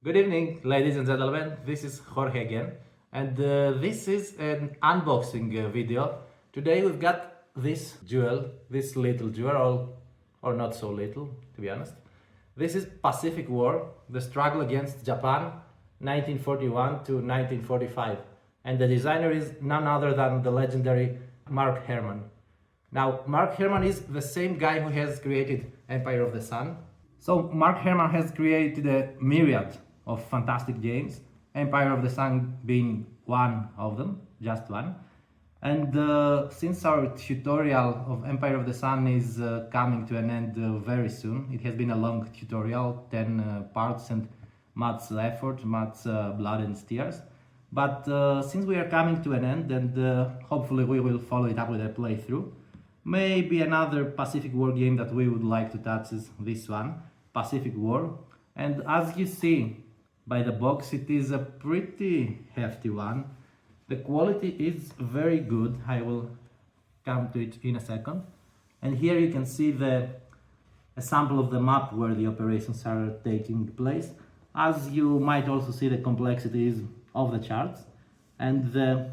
Good evening, ladies and gentlemen. This is Jorge again, and this is an unboxing video. Today we've got this jewel, this little jewel, or not so little, to be honest. This is Pacific War, the struggle against Japan, 1941 to 1945, and the designer is none other than the legendary Mark Herman. Now, Mark Herman is the same guy who has created Empire of the Sun. So, Mark Herman has created a myriad of fantastic games, Empire of the Sun being one of them, just one. And since our tutorial of Empire of the Sun is coming to an end very soon, it has been a long tutorial, 10 parts and much effort, much blood and tears. But since we are coming to an end and hopefully we will follow it up with a playthrough, maybe another Pacific War game that we would like to touch is this one, Pacific War. And as you see by the box, it is a pretty hefty one. The quality is very good. I will come to it in a second. And here you can see a sample of the map where the operations are taking place. As you might also see, the complexity is of the charts and the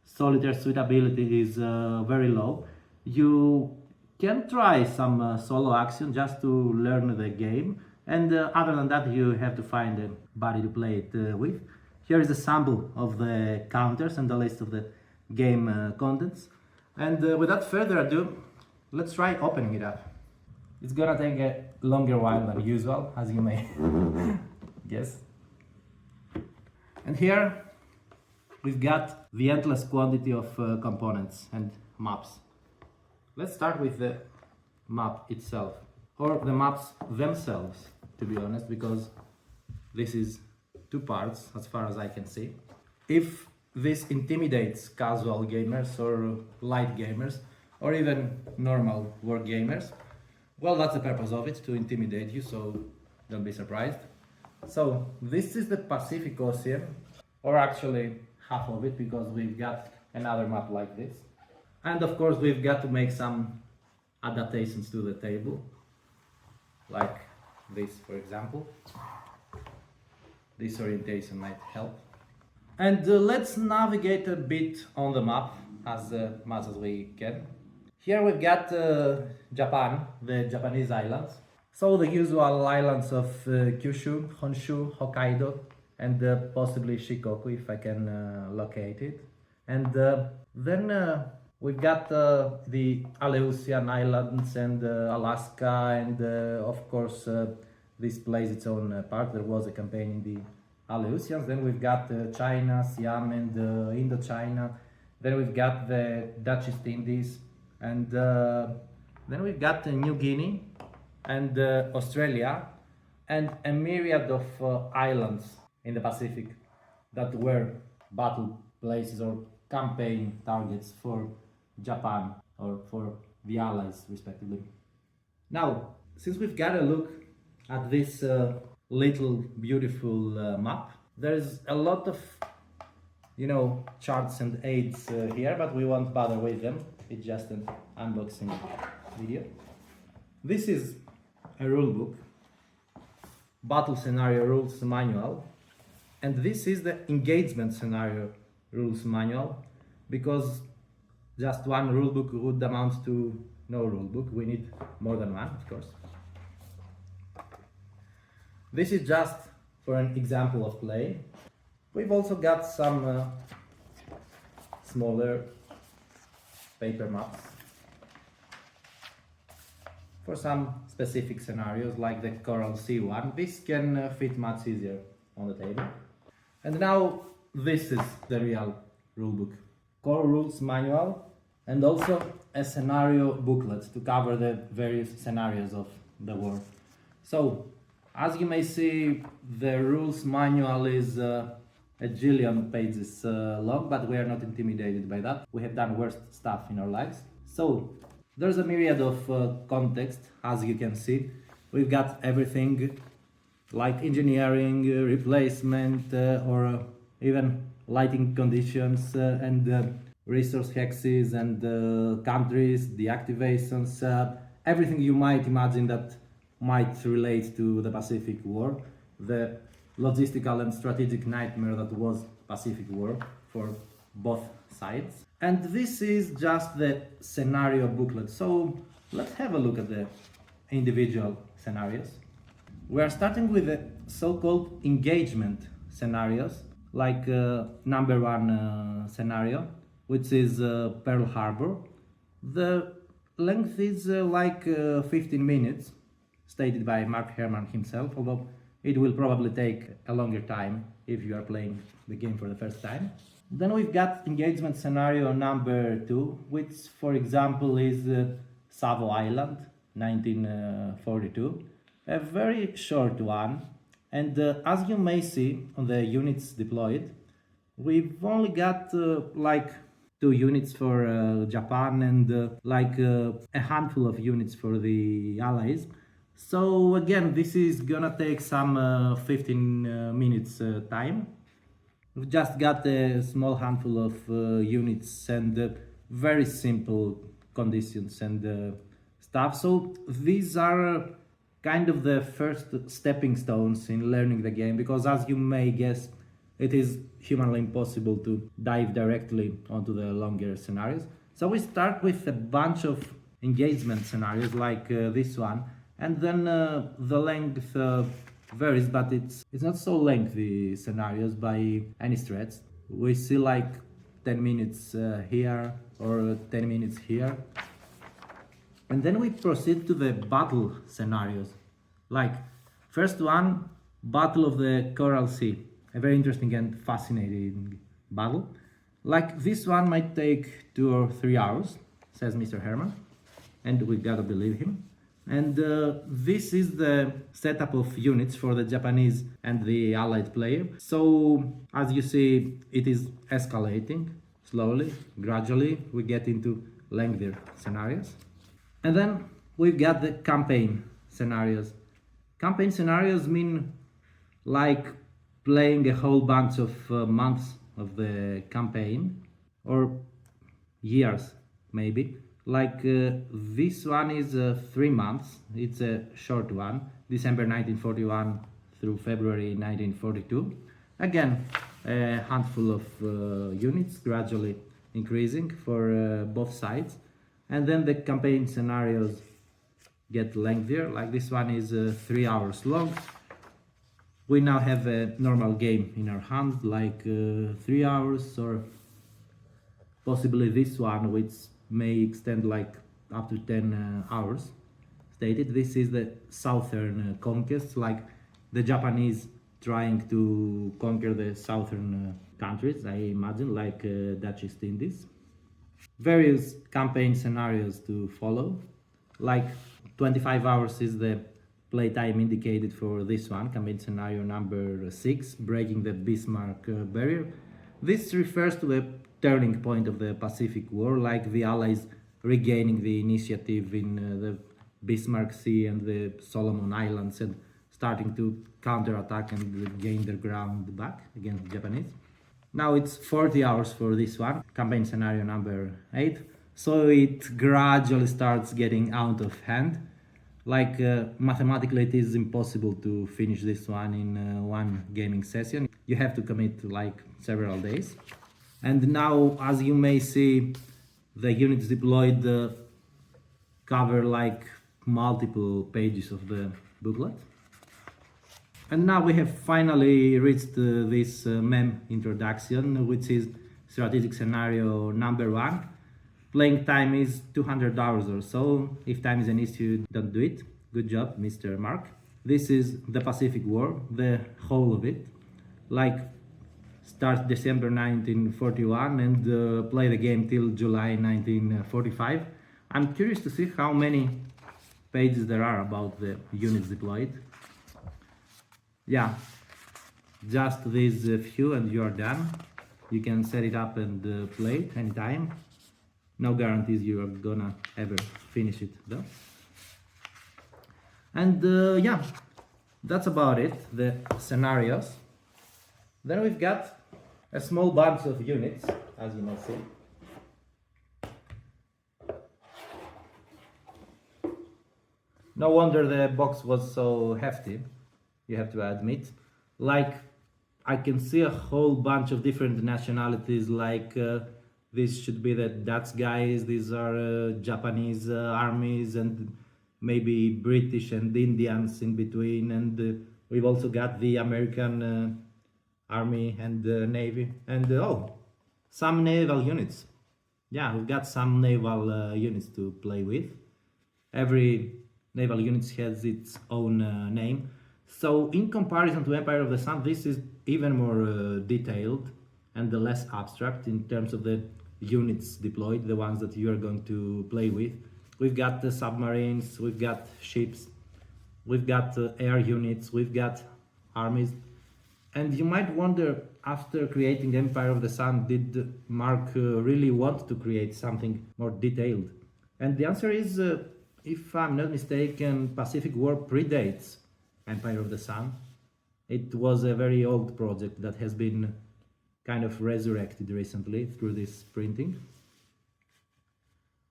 solitaire suitability is very low. You can try some solo action just to learn the game, and other than that you have to find a buddy to play it with. Here is a sample of the counters and the list of the game contents. And without further ado, let's try opening it up. It's gonna take a longer while than usual, as you may guess. And here we've got the endless quantity of components and maps. Let's start with the map itself, or the maps themselves, to be honest, because this is two parts as far as I can see. If this intimidates casual gamers or light gamers or even normal war gamers, well, that's the purpose of it, to intimidate you, so don't be surprised. So this is the Pacific Ocean, or actually half of it, because we've got another map like this. And of course we've got to make some adaptations to the table, like this, for example. This orientation might help. And let's navigate a bit on the map as much as we can. Here we've got Japan, the Japanese islands. So the usual islands of Kyushu, Honshu, Hokkaido, and possibly Shikoku if I can locate it. And then we've got the Aleutian Islands and Alaska, and of course this plays its own part. There was a campaign in the Aleutians. Then we've got China, Siam, and Indochina. Then we've got the Dutch East Indies, and then we've got New Guinea and Australia, and a myriad of islands in the Pacific that were battle places or campaign targets for Japan or for the Allies, respectively. Now, since we've got a look at this little beautiful map, there's a lot of, charts and aids here, but we won't bother with them. It's just an unboxing video. This is a rulebook, battle scenario rules manual, and this is the engagement scenario rules manual, because just one rulebook would amount to no rulebook. We need more than one, of course. This is just for an example of play. We've also got some smaller paper maps for some specific scenarios, like the Coral Sea one. This can fit much easier on the table. And now this is the real rulebook. Core rules manual, and also a scenario booklet to cover the various scenarios of the war. So, as you may see, the rules manual is a jillion pages long, but we are not intimidated by that. We have done worse stuff in our lives. So, there's a myriad of context, as you can see. We've got everything like engineering, replacement, or even lighting conditions, and resource hexes, and countries, deactivations, everything you might imagine that might relate to the Pacific War. The logistical and strategic nightmare that was Pacific War for both sides. And this is just the scenario booklet. So let's have a look at the individual scenarios. We are starting with the so-called engagement scenarios, like number one scenario, which is Pearl Harbor. The length is 15 minutes, stated by Mark Herman himself, although it will probably take a longer time if you are playing the game for the first time. Then we've got engagement scenario number two, which for example is Savo Island, 1942. A very short one, and as you may see on the units deployed, we've only got like 2 units for Japan and a handful of units for the Allies. So again, this is gonna take some 15 minutes time. We've just got a small handful of units and very simple conditions and stuff. So these are kind of the first stepping stones in learning the game, because as you may guess, it is humanly impossible to dive directly onto the longer scenarios. So we start with a bunch of engagement scenarios like this one, and then the length varies, but it's not so lengthy scenarios by any stretch. We see like 10 minutes here or 10 minutes here. And then we proceed to the battle scenarios. Like, first one, Battle of the Coral Sea. A very interesting and fascinating battle. Like, this one might take 2 or 3 hours, says Mr. Herman, and we gotta believe him. And this is the setup of units for the Japanese and the Allied player. So, as you see, it is escalating slowly, gradually. We get into lengthier scenarios. And then we've got the campaign scenarios. Campaign scenarios mean like playing a whole bunch of months of the campaign, or years maybe. Like this one is 3 months, it's a short one, December 1941 through February 1942. Again, a handful of units gradually increasing for both sides. And then the campaign scenarios get lengthier, like this one is 3 hours long. We now have a normal game in our hand, like 3 hours, or possibly this one, which may extend like up to 10 hours. Stated, this is the southern conquest, like the Japanese trying to conquer the southern countries, I imagine, like Dutch East Indies. Various campaign scenarios to follow, like 25 hours is the playtime indicated for this one, campaign scenario number 6, breaking the Bismarck barrier. This refers to a turning point of the Pacific War, like the Allies regaining the initiative in the Bismarck Sea and the Solomon Islands and starting to counterattack and gain their ground back against the Japanese. Now it's 40 hours for this one, campaign scenario number 8. So it gradually starts getting out of hand. Like mathematically it is impossible to finish this one in one gaming session. You have to commit like several days. And now, as you may see, the units deployed cover like multiple pages of the booklet. And now we have finally reached this mem introduction, which is strategic scenario number 1. Playing time is 200 hours or so. If time is an issue, don't do it. Good job, Mr. Mark. This is the Pacific War, the whole of it. Like, start December 1941 and play the game till July 1945. I'm curious to see how many pages there are about the units deployed. Yeah, just these few and you are done. You can set it up and play it anytime. No guarantees you are gonna ever finish it though. And yeah, that's about it, the scenarios. Then we've got a small bunch of units, as you may see. No wonder the box was so hefty, you have to admit. Like, I can see a whole bunch of different nationalities. Like, this should be the Dutch guys, these are Japanese armies, and maybe British and Indians in between. And we've also got the American army and navy, and oh, some naval units. Yeah, we've got some naval units to play with. Every naval unit has its own name. So in comparison to Empire of the Sun, this is even more detailed and less abstract in terms of the units deployed, the ones that you are going to play with. We've got the submarines, we've got ships, we've got air units, we've got armies. And you might wonder, after creating Empire of the Sun, did Mark really want to create something more detailed? And the answer is, if I'm not mistaken, Pacific War predates Empire of the Sun. It was a very old project that has been kind of resurrected recently through this printing.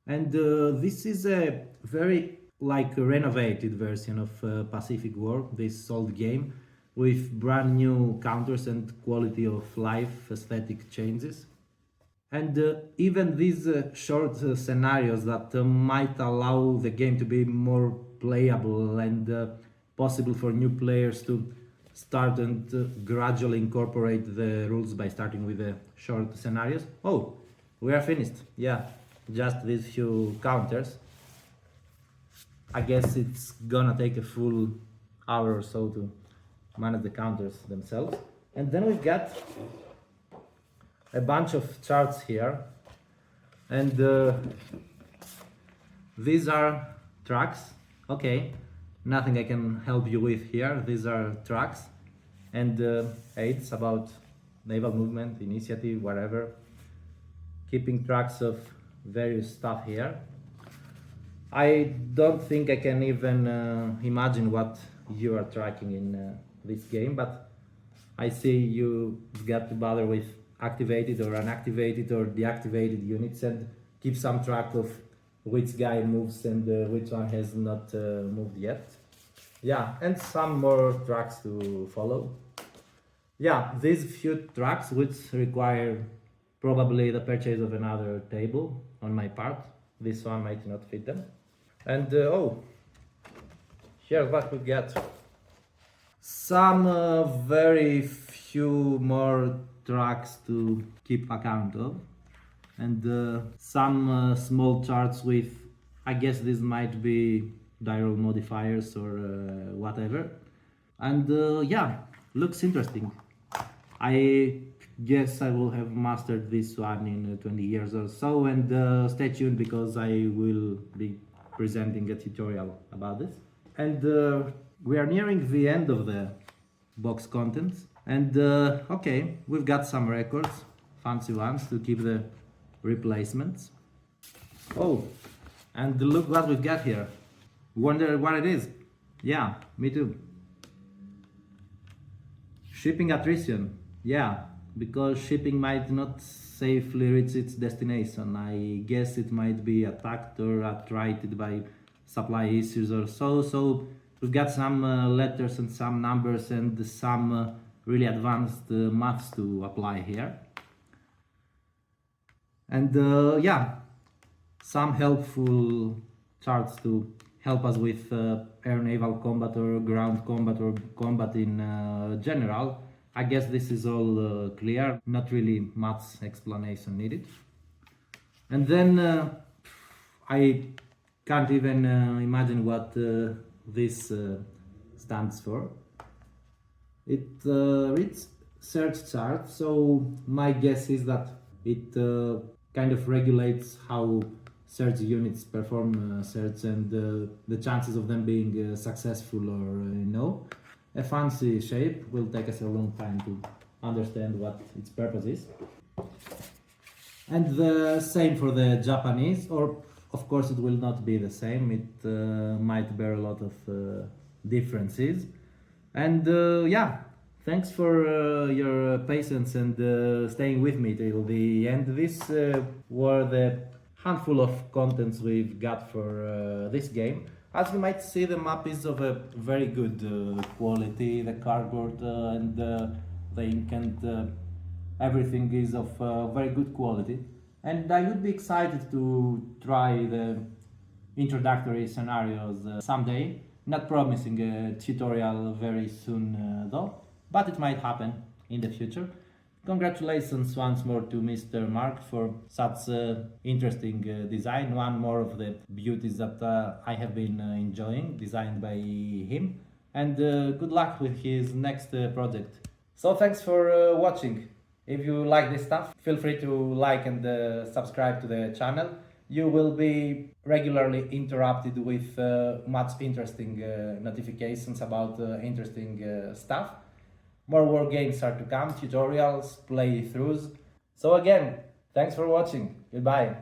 And this is a very renovated version of Pacific War, this old game, with brand new counters and quality of life aesthetic changes. And even these short scenarios that might allow the game to be more playable and possible for new players to start and gradually incorporate the rules by starting with the short scenarios. Oh, we are finished. Yeah, just these few counters. I guess it's gonna take a full hour or so to manage the counters themselves. And then we've got a bunch of charts here, and these are tracks. Okay, nothing I can help you with here. These are tracks and aids about naval movement, initiative, whatever. Keeping tracks of various stuff here. I don't think I can even imagine what you are tracking in this game, but I see you got to bother with activated or unactivated or deactivated units and keep some track of which guy moves and which one has not moved yet. Yeah, and some more tracks to follow. Yeah, these few tracks which require probably the purchase of another table on my part. This one might not fit them. And oh, here's what we get. Some very few more tracks to keep account of, and some small charts with, I guess this might be die roll modifiers or whatever. And yeah, looks interesting. I guess I will have mastered this one in 20 years or so, and stay tuned because I will be presenting a tutorial about this. And we are nearing the end of the box contents, and okay, we've got some records, fancy ones to keep the replacements. Oh, and look what we've got here. Wonder what it is? Yeah, me too. Shipping attrition. Yeah, because shipping might not safely reach its destination. I guess it might be attacked or attrited by supply issues or so. So we've got some letters and some numbers and some really advanced maths to apply here. And yeah, some helpful charts to help us with air naval combat or ground combat or combat in general. I guess this is all clear, not really maths explanation needed. And then I can't even imagine what this stands for. It reads search chart, so my guess is that it kind of regulates how search units perform search and the chances of them being successful or no. A fancy shape, will take us a long time to understand what its purpose is. And the same for the Japanese, or of course it will not be the same, it might bear a lot of differences. And yeah, thanks for your patience and staying with me till the end. This were the handful of contents we've got for this game. As you might see, the map is of a very good quality. The cardboard and the ink and everything is of very good quality. And I would be excited to try the introductory scenarios someday. Not promising a tutorial very soon though, but it might happen in the future. Congratulations once more to Mr. Mark for such interesting design. One more of the beauties that I have been enjoying, designed by him. And good luck with his next project. So thanks for watching. If you like this stuff, feel free to like and subscribe to the channel. You will be regularly interrupted with much interesting notifications about interesting stuff. More war games are to come, tutorials, playthroughs. So again, thanks for watching. Goodbye.